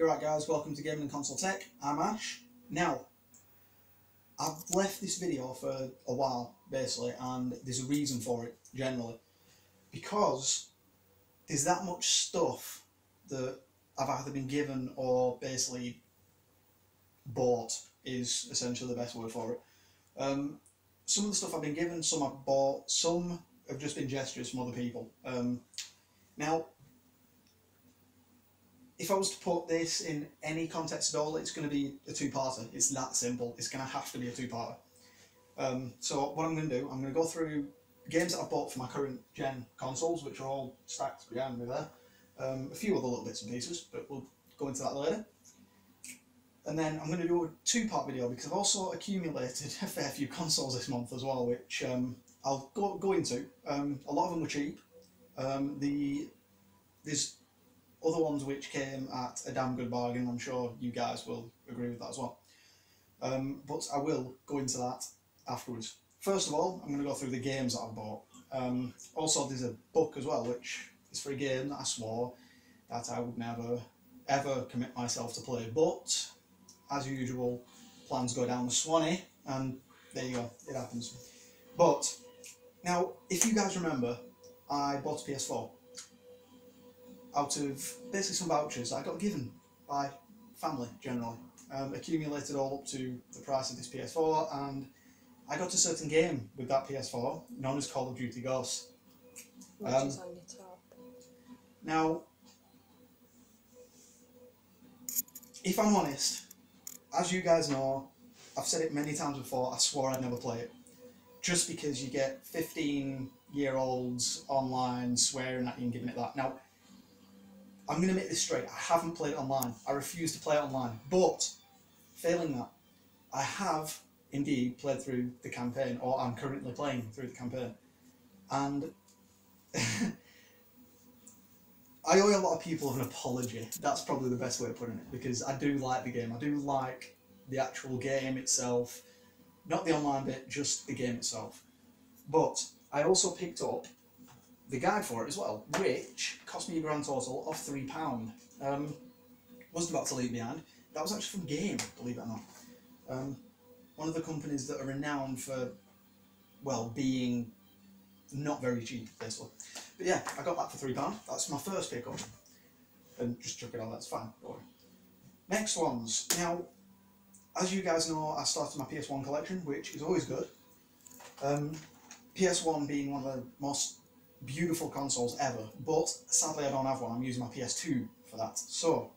Alright guys, welcome to Gaming and Console Tech. I'm Ash. Now, I've left this video for a while, basically, and there's a reason for it, generally. Because there's that much stuff that I've either been given or basically bought, is essentially the best word for it. Some of the stuff I've been given, some I've bought, some have just been gestures from other people. Now, if I was to put this in any context at all, it's going to be a two-parter. It's that simple. It's going to have to be a two-parter. So what I'm going to do, I'm going to go through games that I've bought for my current gen consoles, which are all stacked behind me there. A few other little bits and pieces, but we'll go into that later. And then I'm going to do a two-part video because I've also accumulated a fair few consoles this month as well, which I'll go into. A lot of them were cheap. There's other ones which came at a damn good bargain. I'm sure you guys will agree with that as well. But I will go into that afterwards. First of all, I'm going to go through the games that I've bought. Also, there's a book as well, which is for a game that I swore that I would never, ever commit myself to play. But, as usual, plans go down the Swanee, and there you go, it happens. But, now, if you guys remember, I bought a PS4. Out of basically some vouchers I got given by family generally. Accumulated all up to the price of this PS4, and I got a certain game with that PS4 known as Call of Duty Ghosts. Which is on your top. Now, if I'm honest, as you guys know, I've said it many times before, I swore I'd never play it. Just because you get 15-year-olds online swearing at you and giving it that. Now, I'm going to make this straight, I haven't played it online. I refuse to play it online. But, failing that, I have indeed played through the campaign, or I'm currently playing through the campaign. And I owe a lot of people an apology. That's probably the best way of putting it, because I do like the game. I do like the actual game itself. Not the online bit, just the game itself. But I also picked up the guide for it as well, which cost me a grand total of £3. Wasn't about to leave behind. That was actually from Game, believe it or not. One of the companies that are renowned for, well, being not very cheap, basically. But yeah, I got that for £3. That's my first pickup. And just chuck it on, that's fine, don't worry. Next ones. Now, as you guys know, I started my PS1 collection, which is always good. PS1 being one of the most beautiful consoles ever, but sadly I don't have one. I'm using my PS2 for that. So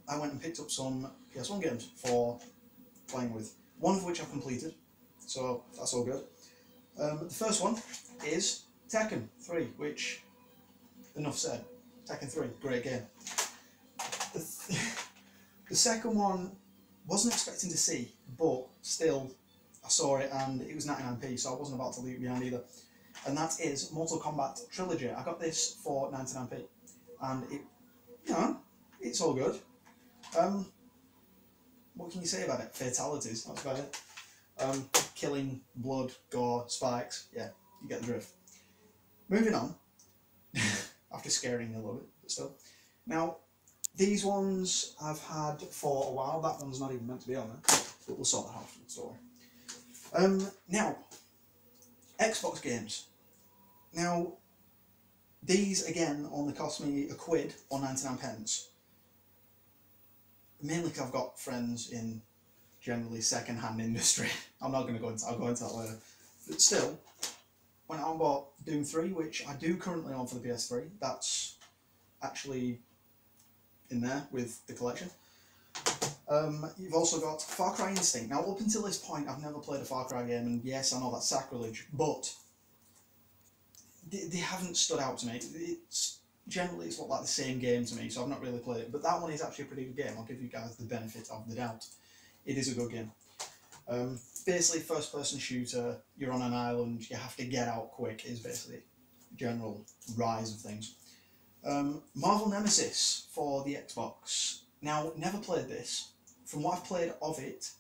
I went and picked up some PS1 games for playing with, one of which I've completed, so that's all good. The first one is Tekken 3, which, enough said, Tekken 3, great game. The second one, wasn't expecting to see, but still I saw it and it was 99p, so I wasn't about to leave it behind either. And that is Mortal Kombat Trilogy. I got this for 99p, and it, you know, it's all good. What can you say about it? Fatalities, that's about it. Killing, blood, gore, spikes, yeah, you get the drift. Moving on, after scaring a little bit, but still. Now, these ones I've had for a while. That one's not even meant to be on there, but we'll sort that out afterwards, don't worry. Now, Xbox games. Now, these again only cost me a quid or 99p. Mainly because I've got friends in generally second-hand industry. I'm not going to go into. I'll go into that later. But still, went out and bought Doom 3, which I do currently own for the PS3. That's actually in there with the collection. You've also got Far Cry Instinct. Now, up until this point, I've never played a Far Cry game, and yes, I know that's sacrilege, but they haven't stood out to me. Generally, it's looked like the same game to me, so I've not really played it. But that one is actually a pretty good game. I'll give you guys the benefit of the doubt. It is a good game. Basically, first-person shooter, you're on an island, you have to get out quick, is basically the general rise of things. Marvel Nemesis for the Xbox. Now, never played this. From what I've played of it,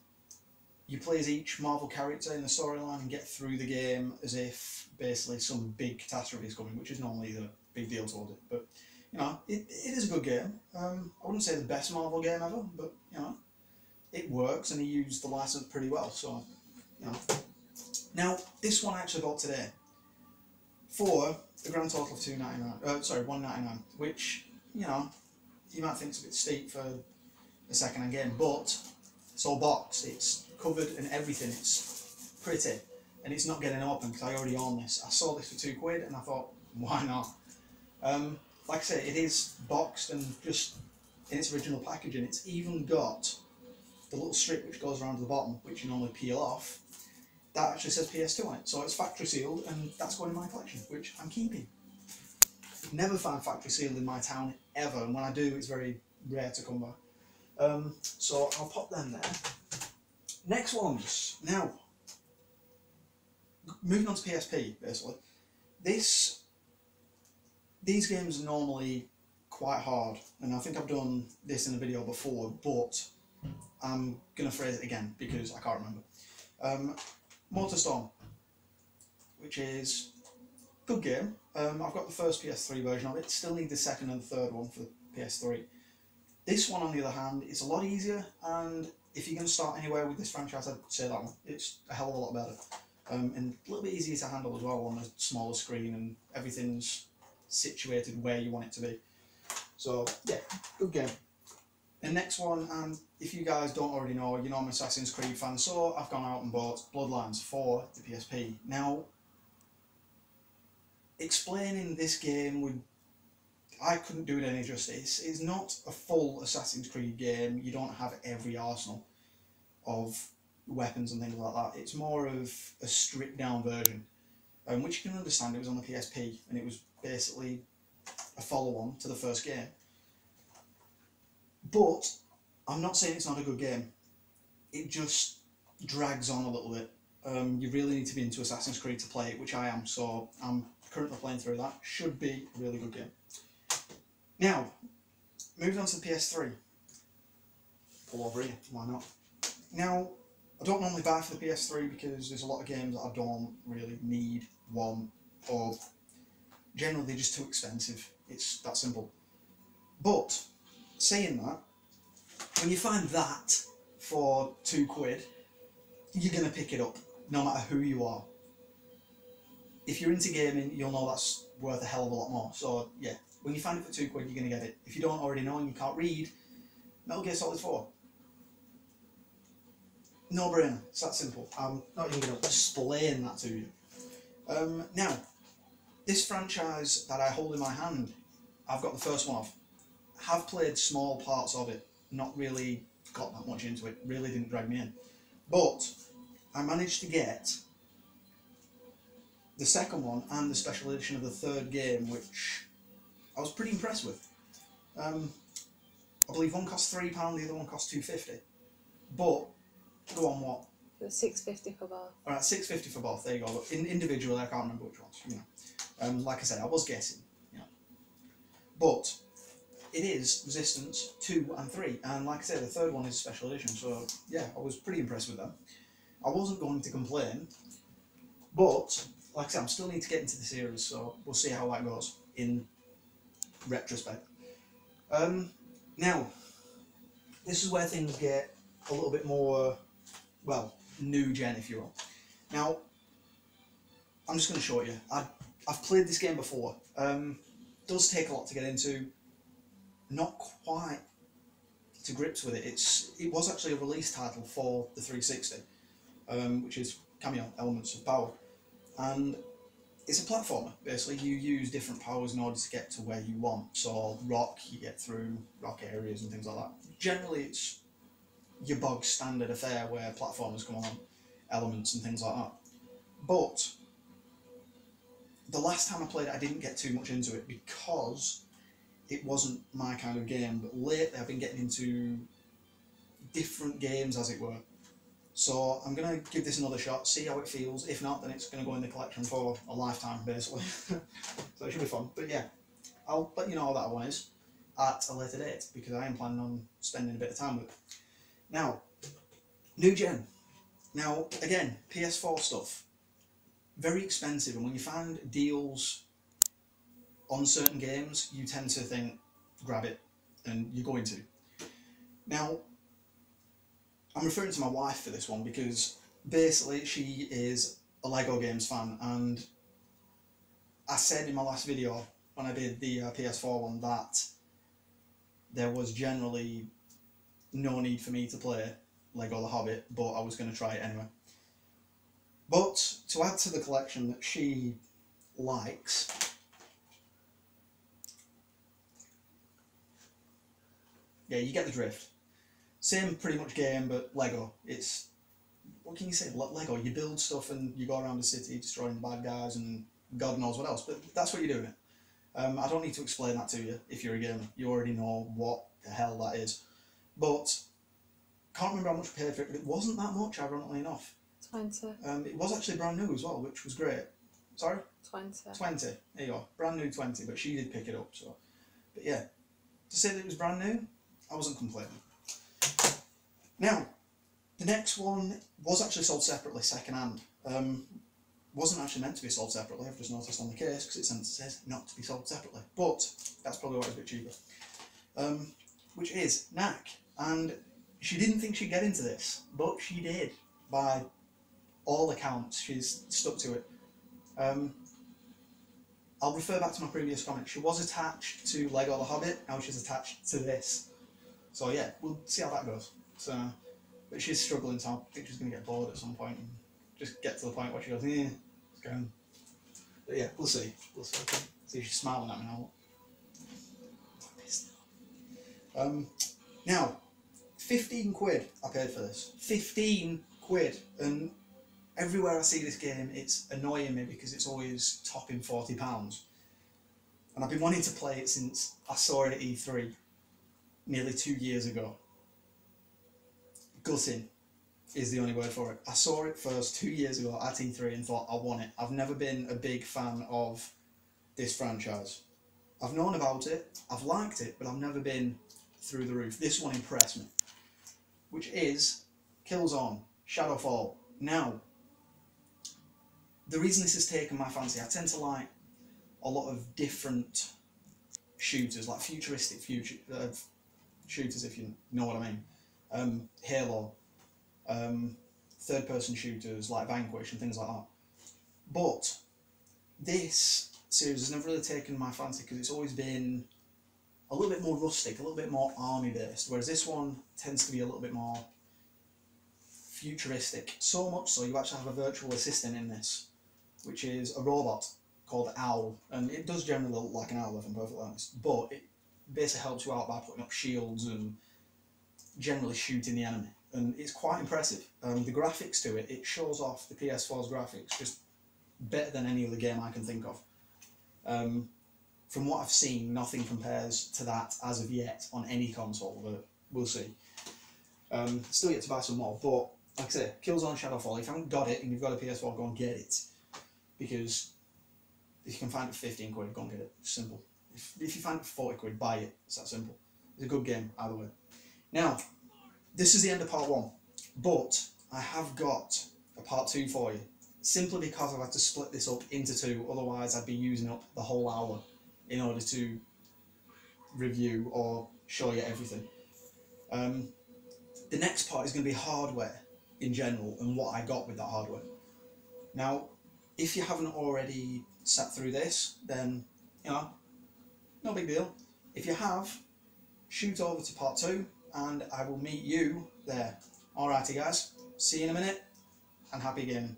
you play as each Marvel character in the storyline and get through the game as if basically some big catastrophe is coming, which is normally the big deal towards it. But you know, it is a good game. I wouldn't say the best Marvel game ever, but you know, it works, and he used the license pretty well. So, you know. Now this one I actually bought today for a grand total of $1.99, which, you know, you might think it's a bit steep for a second-hand game, but it's all boxed, it's covered and everything, it's pretty, and it's not getting open because I already own this. I saw this for £2 and I thought, why not? Like I say, it is boxed and just in its original packaging. It's even got the little strip which goes around the bottom, which you normally peel off. That actually says PS2 on it, so it's factory sealed, and that's going in my collection, which I'm keeping. Never find factory sealed in my town ever, and when I do, it's very rare to come by. So I'll pop them there. Next ones. Now, moving on to PSP, basically. These games are normally quite hard, and I think I've done this in a video before, but I'm going to phrase it again because I can't remember. MotorStorm, which is a good game. I've got the first PS3 version of it, still need the second and the third one for the PS3. This one, on the other hand, is a lot easier, and if you're going to start anywhere with this franchise, I'd say that one. It's a hell of a lot better. And a little bit easier to handle as well on a smaller screen, and everything's situated where you want it to be. So, yeah, good game. The next one, and if you guys don't already know, you know I'm an Assassin's Creed fan, so I've gone out and bought Bloodlines for the PSP. Now, explaining this game I couldn't do it any justice. It's not a full Assassin's Creed game. You don't have every arsenal of weapons and things like that. It's more of a stripped down version, which you can understand. It was on the PSP, and it was basically a follow-on to the first game. But I'm not saying it's not a good game. It just drags on a little bit. You really need to be into Assassin's Creed to play it, which I am, so I'm currently playing through that. Should be a really good game. Now, moving on to the PS3. Pull over here, why not? Now, I don't normally buy for the PS3 because there's a lot of games that I don't really need, want, or generally they're just too expensive. It's that simple. But, saying that, when you find that for £2, you're going to pick it up, no matter who you are. If you're into gaming, you'll know that's worth a hell of a lot more. So, yeah, when you find it for £2, you're going to get it. If you don't already know and you can't read, Metal Gear Solid 4. No brainer. It's that simple. I'm not even going to explain that to you. Now, this franchise that I hold in my hand, I've got the first one of. Have played small parts of it. Not really got that much into it. Really didn't drag me in. But I managed to get the second one and the special edition of the third game, which I was pretty impressed with. I believe one cost £3, the other one cost £2.50. But go on, what? It was £6.50 for both. Alright, £6.50 for both. There you go. Individually, I can't remember which ones. You know, like I said, I was guessing. You know, but it is Resistance 2 and 3, and like I said, the third one is special edition. So yeah, I was pretty impressed with them. I wasn't going to complain, but like I said, I still need to get into the series, so we'll see how that goes in retrospect. Now, this is where things get a little bit more, well, new gen, if you will. Now, I'm just going to show you. I've played this game before. Does take a lot to get into. Not quite to grips with it. It was actually a release title for the 360, which is Kameo Elements of Power, and it's a platformer. Basically, you use different powers in order to get to where you want. So rock, you get through rock areas and things like that. Generally, it's your bog standard affair where platformers come on, elements and things like that. But the last time I played it, I didn't get too much into it because it wasn't my kind of game. But lately, I've been getting into different games, as it were. So I'm going to give this another shot, see how it feels. If not, then it's going to go in the collection for a lifetime, basically. So it should be fun. But yeah, I'll let you know how that one is at a later date, because I am planning on spending a bit of time with it. Now, new gen. Now, again, PS4 stuff. Very expensive, and when you find deals on certain games, you tend to think, grab it, and you're going to. Now, I'm referring to my wife for this one because basically she is a LEGO games fan, and I said in my last video when I did the PS4 one that there was generally no need for me to play LEGO The Hobbit, but I was going to try it anyway. But to add to the collection that she likes, yeah, you get the drift. Same pretty much game, but LEGO. It's, what can you say? LEGO. You build stuff and you go around the city destroying the bad guys and God knows what else. But that's what you're doing. I don't need to explain that to you if you're a gamer. You already know what the hell that is. But can't remember how much I paid for it, but it wasn't that much, ironically enough. 20. It was actually brand new as well, which was great. Sorry? 20. 20. There you go. Brand new 20, but she did pick it up. So, but yeah, to say that it was brand new, I wasn't complaining. Now, the next one was actually sold separately, second hand. Wasn't actually meant to be sold separately, I've just noticed on the case because it says not to be sold separately. But that's probably why it's a bit cheaper. Which is Knack. And she didn't think she'd get into this, but she did. By all accounts, she's stuck to it. I'll refer back to my previous comment. She was attached to LEGO The Hobbit, now she's attached to this. So yeah, we'll see how that goes. So, but she's struggling, so I think she's going to get bored at some point and just get to the point where she goes, yeah, it's going. But yeah, we'll see. We'll see. See if she's smiling at me now. Now, 15 quid I paid for this. 15 quid. And everywhere I see this game, it's annoying me because it's always topping £40. And I've been wanting to play it since I saw it at E3 nearly 2 years ago. Gutting is the only word for it. I saw it first 2 years ago at E3 and thought, I want it. I've never been a big fan of this franchise. I've known about it, I've liked it, but I've never been through the roof. This one impressed me, which is Killzone Shadowfall. Now, the reason this has taken my fancy, I tend to like a lot of different shooters, like futuristic shooters, if you know what I mean. Halo, third-person shooters like Vanquish and things like that. But this series has never really taken my fancy because it's always been a little bit more rustic, a little bit more army-based, whereas this one tends to be a little bit more futuristic. So much so you actually have a virtual assistant in this, which is a robot called Owl, and it does generally look like an owl, if I'm perfectly honest, but it basically helps you out by putting up shields and generally shooting the enemy, and it's quite impressive. The graphics to it shows off the PS4's graphics just better than any other game I can think of. From what I've seen, nothing compares to that as of yet on any console, but we'll see. Still yet to buy some more, but like I say, Killzone Shadowfall, if you haven't got it and you've got a PS4, go and get it. Because if you can find it for 15 quid, go and get it. It's simple. If you find it for 40 quid, buy it. It's that simple. It's a good game, either way. Now, this is the end of part 1, but I have got a part 2 for you. Simply because I've had to split this up into 2, otherwise I'd be using up the whole hour in order to review or show you everything. The next part is going to be hardware in general and what I got with that hardware. Now, if you haven't already sat through this, then, you know, no big deal. If you have, shoot over to part 2 and I will meet you there. Alrighty guys, see you in a minute and happy gaming.